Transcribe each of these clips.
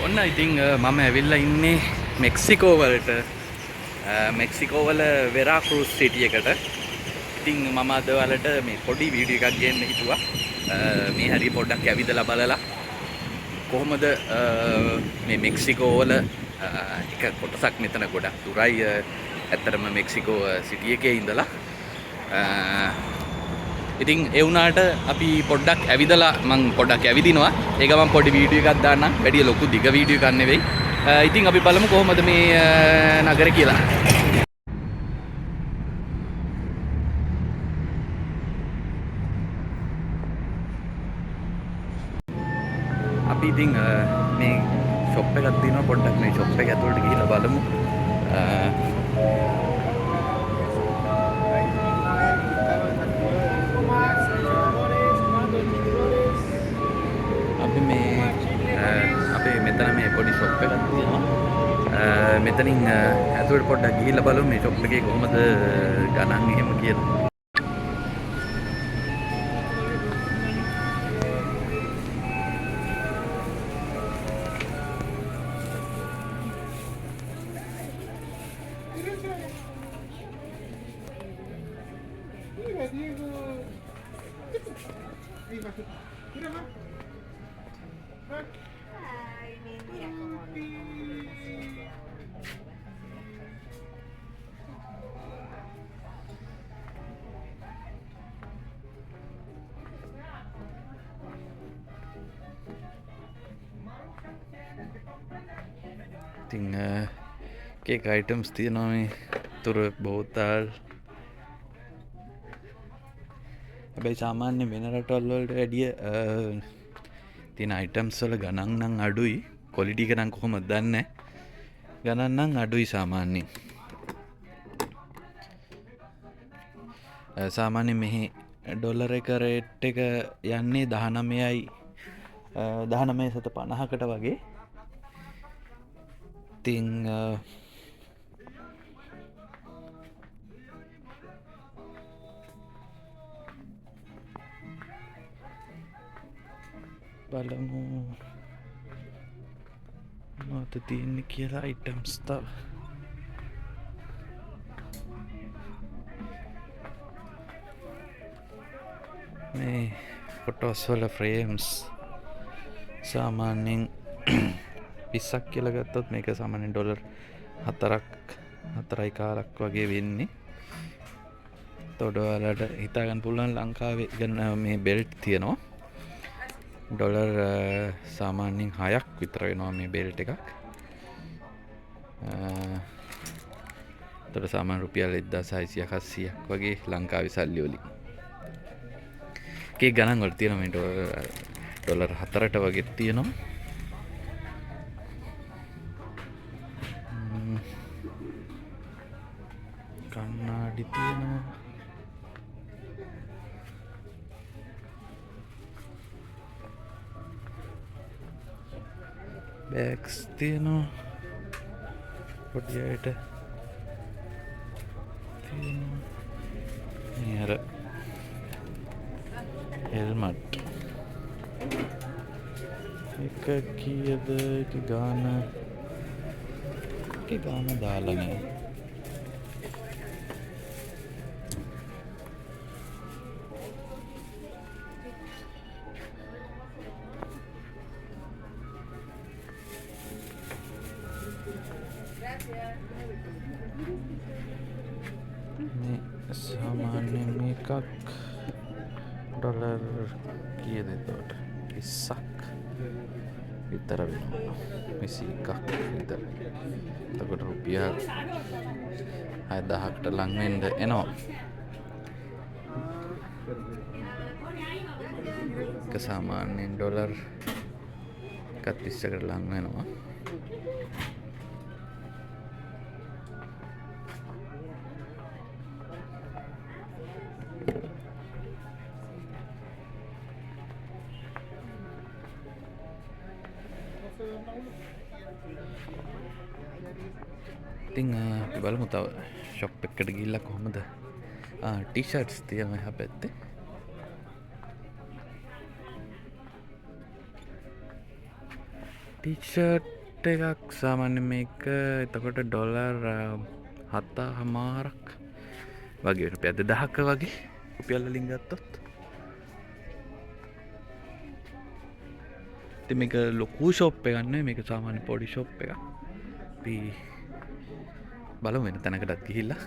ඔන්න ඉතින් මම ඇවිල්ලා ඉන්නේ මෙක්සිකෝ වලට මෙක්සිකෝ වල වෙරාක්‍රූස් සිටි එකට. ඉතින් මම අද වලට මේ පොඩි වීඩියෝ එකක් ගන්න හිතුවා. මේ හරිය පොඩ්ඩක් ඇවිදලා බලලා කොහොමද මේ මෙක්සිකෝ වල එක කොටසක් මෙතන ගොඩක් දුරයි ඇත්තටම මෙක්සිකෝ සිටි එකේ ඉඳලා. ඉතින් ඒ වුණාට අපි පොඩ්ඩක් ඇවිදලා මම පොඩ්ඩක් ඇවිදිනවා. ඒක මම පොඩි වීඩියෝ එකක් දාන්නම්. වැඩි ලොකු දිග වීඩියෝ එකක් නෙවෙයි. ඉතින් අපි බලමු කොහොමද මේ නගරේ කියලා. අපි ඉතින් මේ ෂොප් එකක් තියෙනවා. පොඩ්ඩක් මේ ෂොප් එක ඇතුළට ගිහිල්ලා බලමු. අපි මේ අපේ මෙතන මේ පොඩි ෂොප් එකක් තියෙනවා. මෙතනින් ඇතුළට පොඩ්ඩක් ගිහිල්ලා බලමු මේ ෂොප් එකේ කොහොමද ගණන් එහෙම කියලා. ඉතින් කේක් අයිටම්ස් තියෙනවා මේ තුර බෝතල්. හැබැයි සාමාන්‍ය වෙන රටවල් වලට වැඩිය තියෙන අයිටම්ස් වල ගණන් නම් අඩුයි. ක්වොලිටි එක නම් කොහොමද දන්නේ නැහැ. ගණන් නම් අඩුයි සාමාන්‍යයෙන්. සාමාන්‍ය මෙහි ඩොලර් එක රේට් එක යන්නේ 19යි 19.50කට වගේ. ඉතින් බලමු මොකද තියෙන්නේ කියලා අයිටම්ස් තව. මේ ෆොටෝස් වල ෆ්‍රේම්ස් සාමාන්‍යයෙන් 20ක් කියලා ගත්තොත් මේක සාමාන්‍යයෙන් ඩොලර් 4යි කාලක් වගේ වෙන්නේ. එතකොට ඔයාලට හිතා ගන්න පුළුවන් ලංකාවේ මේ බෙල්ට් තියෙනවා. ඩොලර් සාමාන්‍යයෙන් 6ක් විතර වෙනවා මේ බෙල්ට් එකක්. එතකොට සාමාන්‍ය රුපියල් 1600ක් 700ක් වගේ ලංකාවේ සල්ලි වලින්. කේක් ගණන් වල තියෙනවා මේ ඩොලර් 4ට වගේ තියෙනවා. කන්නාඩි තියෙනවා. බෑග්ස් තියෙනවා. පොඩි අයට තියෙනවා. මේ අර හෙල්මට් එක කීයද ගාන දාලා නෑ. මේ සාමාන්‍යයෙන් මේකක් ඩොලර් කීයද එතකොට 20ක් විතර වෙනවා. 21ක් විතර. එතකොට රුපියල් 6000කට ලං වෙන්න එනවා. ඒක සාමාන්‍යයෙන් ඩොලර් 30කට ලං වෙනවා. ඉතින් අපි බලමු තව ෂොප් එකකට ගිහිල්ලා කොහොමද ටී-ෂර්ට්ස් තියෙනවා එහා පැත්තේ. ටීෂර්ට් එකක් සාමාන්‍ය මේක එතකොට ඩොලර් 7.5ක් වගේ රුපියල් 2000ක වගේ රුපියල් වලින් ගත්තොත්. ඉතින් මේක ලොකු ෂොප් එකක් නෙවෙයි, මේක සාමාන්‍ය පොඩි ෂොප් එකක්. අපි බලමු වෙන තැනකටත් ගිහිල්ලා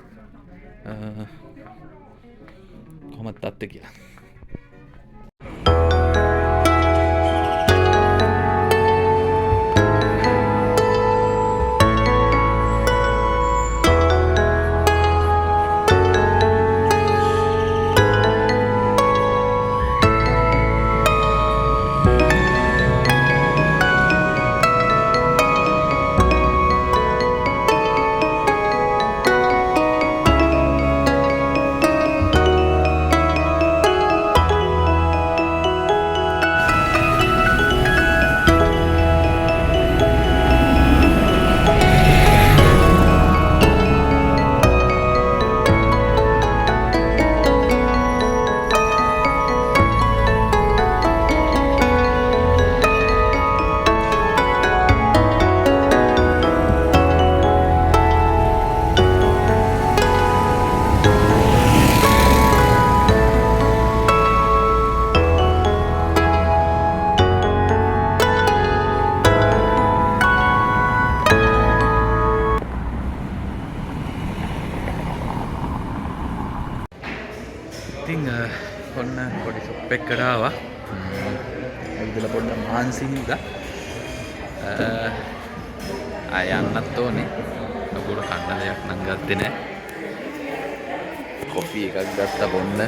කොහොමද තත්ත්වය කියලා. ඉතින් ඔන්න පොඩි ෂොප් එකකට ආවා. ඉතල පොඩ්ඩක් මාන්සි හින්දා ආය යන්නත් ඕනේ. ලොකුට කන්න දෙයක් නම් ගත්තේ නැහැ. කොෆි එකක් ගත්තා බොන්න.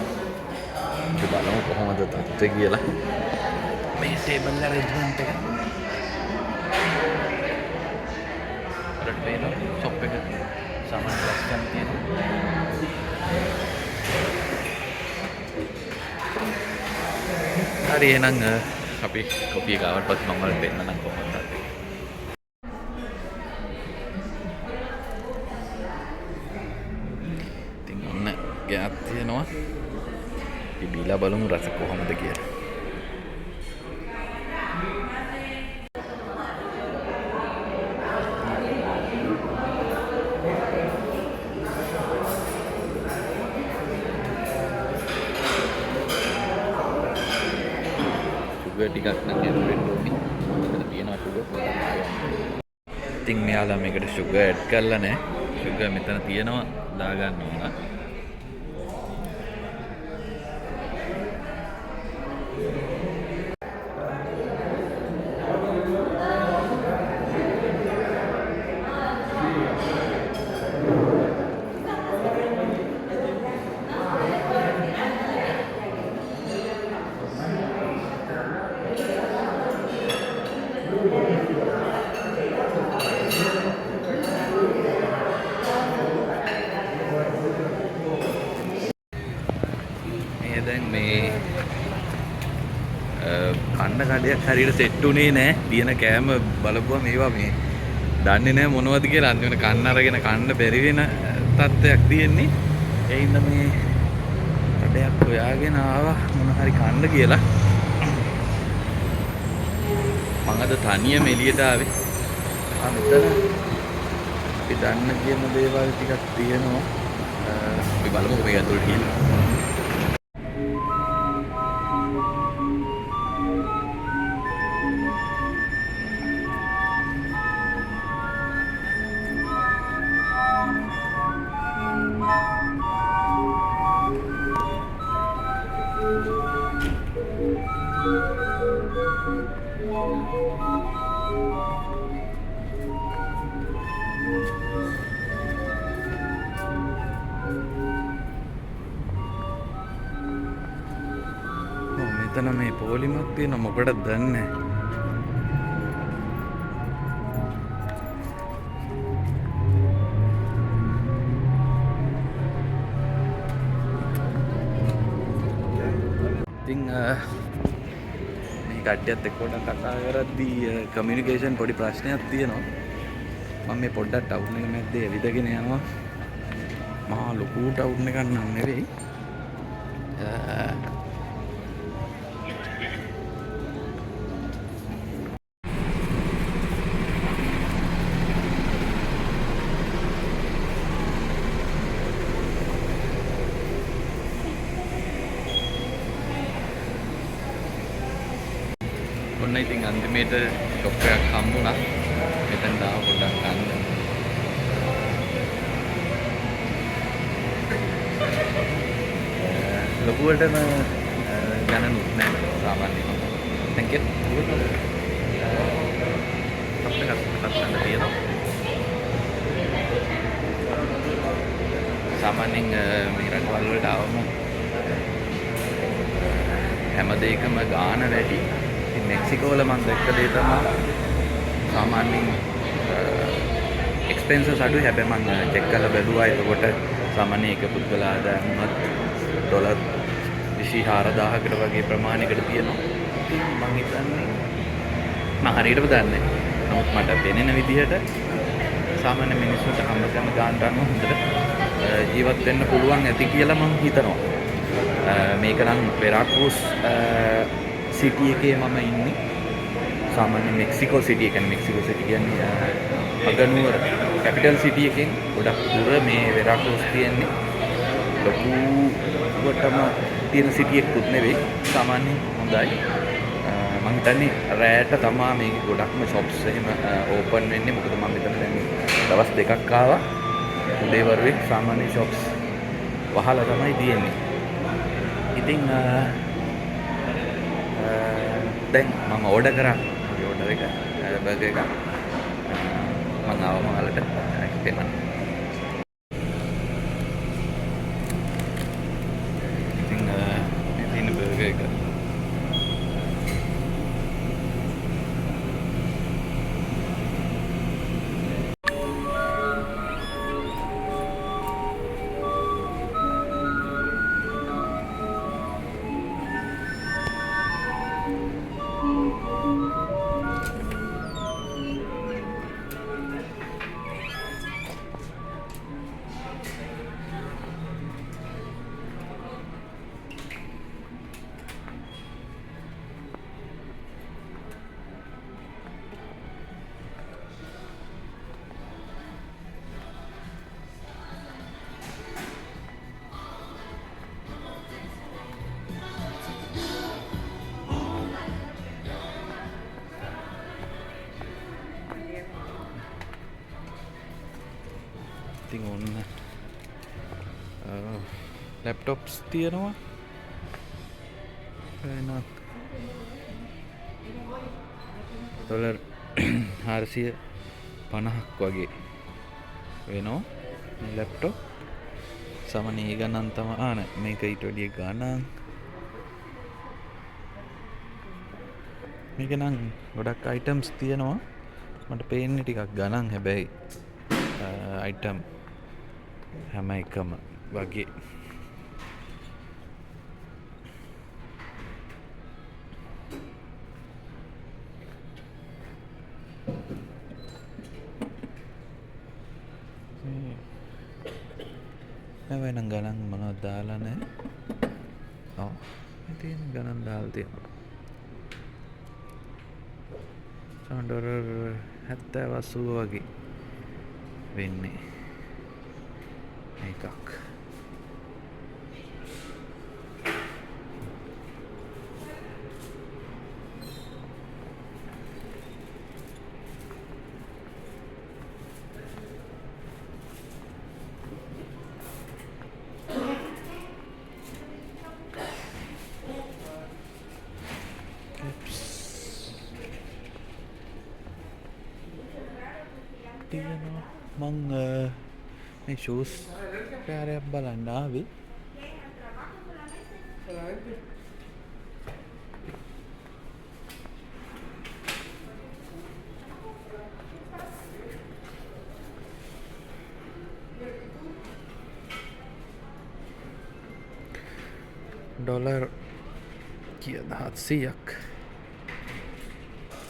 ඉතින් බලමු කොහොමද තත්ත්වය කියලා. මේ ටේබල් අරේන්ජ්මන්ට් එක. රට වෙන ෂොප් එක සාමාන්‍ය ලස්සන තියෙනවා. හරි එහෙනම් අපි කොපි එක ආවට පස්සේ මම ඔයාලට පෙන්නන්නම් කොහොමද තත්ත්වය. ඉතින් ඔන්න ගෑක් තියෙනවා. අපි බීලා බලමු රස කොහොමද කියලා. ටිකක් නම් එන්න ඕනේ. මෙතන තියෙනවා ෂුගර්. ඉතින් මෙයාලා මේකට ෂුගර් ඇඩ් කරලා නැහැ. ෂුගර් මෙතන තියෙනවා දාගන්න ඕන. දැන් මේ කන්න කඩයක් හරියට සෙට් උනේ නැහැ. තියෙන කෑම බලපුවා මේවා මේ දන්නේ නැහැ මොනවද කියලා. අන්තිමට කන්න අරගෙන කන්න බැරි වෙන තත්ත්වයක් තියෙන්නේ. ඒ හින්දා මේ කඩයක් හොයාගෙන ආවා මොන හරි කන්න කියලා. මම අද තනියම එළියට ආවේ. මෙතන අපි දන්න කියන දේවල් ටිකක් තියෙනවා. අපි බලමු මේක ඇතුළට ගිහින්. මෙතන මේ පොලිමක් තියෙන මොකටද දන්නේ ඉතින් මේ කට්ටියත් එක්ක පොඩ්ඩක් කතා කරද්දී කමියුනිකේෂන් පොඩි ප්‍රශ්නයක් තියෙනවා. මම මේ පොඩ්ඩක් ටවුන් එක මැද්දේ ඇවිදගෙන යනවා. මහා ලොකු ටවුන් එකක් නම් නෙවෙයි. ඔන්න ඉතින් අන්තිමේට ෂොප් එකක් හම්බුණා. මෙතන දාව පොඩ්ඩක් ගන්න. ලොකුවටම ගණනුත් නැහැ සාමාන්‍යයෙන්. දැන් කෙත් ෂොප් එකක් ගන්න තියෙනවා. සාමාන්‍යයෙන් මේ රටවල් වලට ආවම හැම දෙයකම ගාන වැඩි. ඉතින් මෙක්සිකෝ වල මම දැක්ක දේ තමයි සාමාන්‍යයෙන් එක්ස්පෙන්සස් අඩුයි. හැබැයි මම චෙක් කරලා බැලුවා. එතකොට සාමාන්‍ය එක පුද්ගල ආදායමත් ඩොලර් 24000කට වගේ ප්‍රමාණයකට තියෙනවා. ඉතින් මම හිතන්නේ මම හරියටම දන්නේ නැහැ. නමුත් මට දැනෙන විදිහට සාමාන්‍ය මිනිස්සුන්ට හම්බ කරන ගානට අනුව හොඳට ජීවත් වෙන්න පුළුවන් ඇති කියලා මම හිතනවා. මේක නම් වෙරාක්‍රූස් සිටි එකේ මම ඉන්නේ. සාමාන්‍ය මෙක්සිකෝ සිටි එක කියන්නේ අගනුවර කැපිටල් සිටි එකෙන් ගොඩක් දුර මේ වෙරාක්‍රූස් තියෙන්නේ. ලොකුවටම තියෙන සිටි එකකුත් නෙවෙයි. සාමාන්‍යයෙන් හොඳයි. මම හිතන්නේ රෑට තමා මේ ගොඩක්ම shops එහෙම ඕපන් වෙන්නේ. මොකද මම මෙතන දැන් දවස් දෙකක් ආවා. උදේ වරුවේ සාමාන්‍ය shops වහලා තමයි තියෙන්නේ. ඉතින් දැන් මම ඕඩර් කරා. මගේ ඕඩර් එක බර්ගර් එක මම ආවම වලට දෙන්න. ඉතින් මේ තියෙන බර්ගර් එක ඉතින් ඔන්න ලැප්ටොප්ස් තියෙනවා. එනක් ඩොලර් 450ක් වගේ වෙනවා මේ ලැප්ටොප්. සාමාන්‍ය ඒ ගණන් තමයි නෑ මේක ඊට වැඩිය ගණන්. මේක නම් ගොඩක් අයිටම්ස් තියෙනවා. මට පේන්නේ ටිකක් ගණන්. හැබැයි අයිටම් හැම එකම වගේ හැබැයි නම් ගණන් මොනවද දාලා නැහැ. ඔව් ඉතින් ගණන් දාලා තියෙනවා. $70 70 වගේ වෙන්නේ එකක්. මං මේ ෂූස් පෑරයක් බලන්න ආවේ. ඩොලර් කීයද 700ක්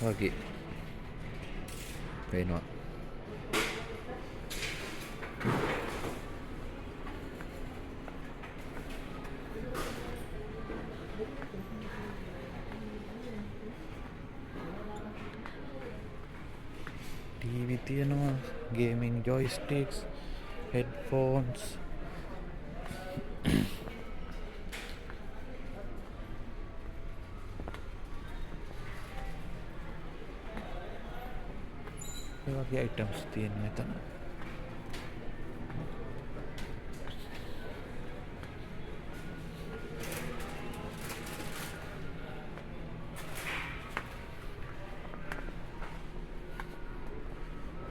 වගේ වෙනවා. ටීවී තියෙනවා, ගේමින් ජොයිස්ටික්ස්, හෙඩ්ෆෝන්ස්, ඒ වගේ අයිටම්ස් තියෙන මෙතන.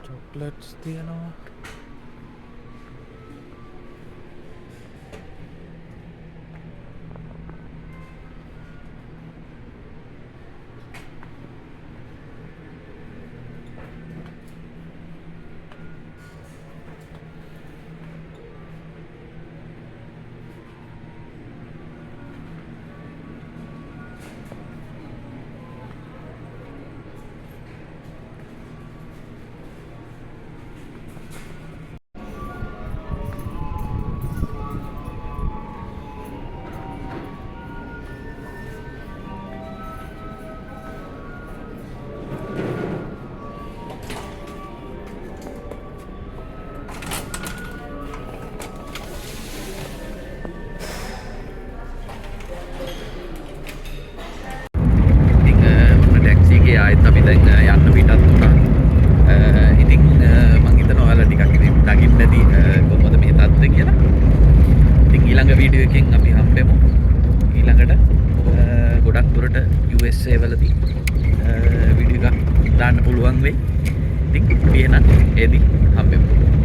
චොක්ලට්ස් තියෙනවා. ආයෙත් අපි දැන් යන්න පිටත් වුණා. ඉතින් මම හිතනවා ඔයාලා ටිකක් ඉතින් දකින්න ඇති කොහොමද මේ තත්ත්වය කියලා. ඉතින් ඊළඟ වීඩියෝ එකෙන් අපි හම්බෙමු. ඊළඟට ගොඩක් දුරට USA වලදී වීඩියෝ එකක් දාන්න පුළුවන් වෙයි. ඉතින් එහෙනම් එදී හම්බෙමු.